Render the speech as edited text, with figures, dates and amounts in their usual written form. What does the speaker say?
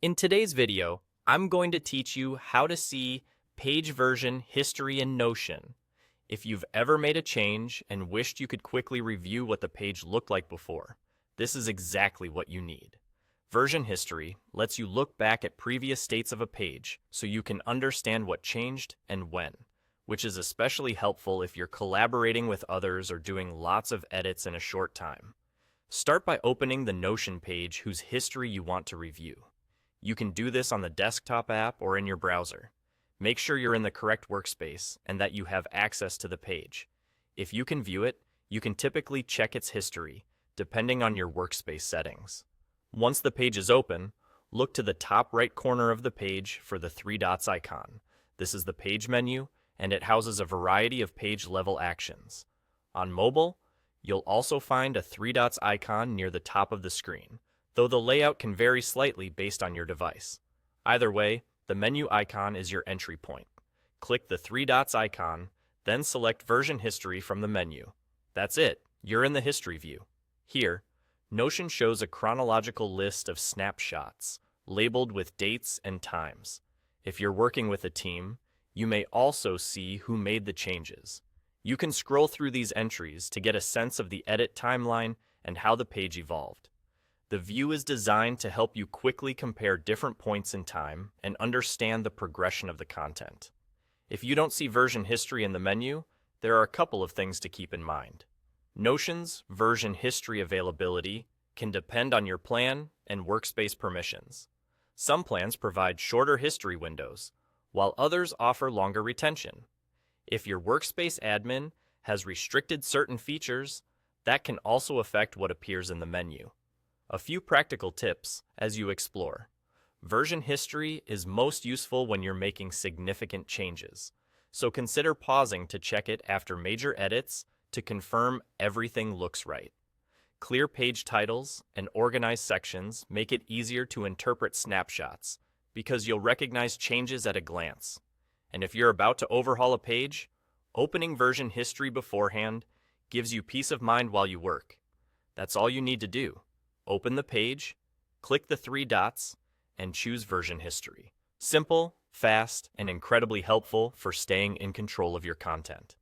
In today's video, I'm going to teach you how to see page version history in Notion. If you've ever made a change and wished you could quickly review what the page looked like before, this is exactly what you need. Version history lets you look back at previous states of a page so you can understand what changed and when, which is especially helpful if you're collaborating with others or doing lots of edits in a short time. Start by opening the Notion page whose history you want to review. You can do this on the desktop app or in your browser. Make sure you're in the correct workspace and that you have access to the page. If you can view it, you can typically check its history, depending on your workspace settings. Once the page is open, look to the top right corner of the page for the three dots icon. This is the page menu, and it houses a variety of page-level actions. On mobile, you'll also find a three dots icon near the top of the screen, though the layout can vary slightly based on your device. Either way, the menu icon is your entry point. Click the three dots icon, then select Version History from the menu. That's it, you're in the history view. Here, Notion shows a chronological list of snapshots, labeled with dates and times. If you're working with a team, you may also see who made the changes. You can scroll through these entries to get a sense of the edit timeline and how the page evolved. The view is designed to help you quickly compare different points in time and understand the progression of the content. If you don't see version history in the menu, there are a couple of things to keep in mind. Notion's version history availability can depend on your plan and workspace permissions. Some plans provide shorter history windows, while others offer longer retention. If your workspace admin has restricted certain features, that can also affect what appears in the menu. A few practical tips as you explore. Version history is most useful when you're making significant changes, so consider pausing to check it after major edits to confirm everything looks right. Clear page titles and organized sections make it easier to interpret snapshots because you'll recognize changes at a glance. And if you're about to overhaul a page, opening version history beforehand gives you peace of mind while you work. That's all you need to do. Open the page, click the three dots, and choose version history. Simple, fast, and incredibly helpful for staying in control of your content.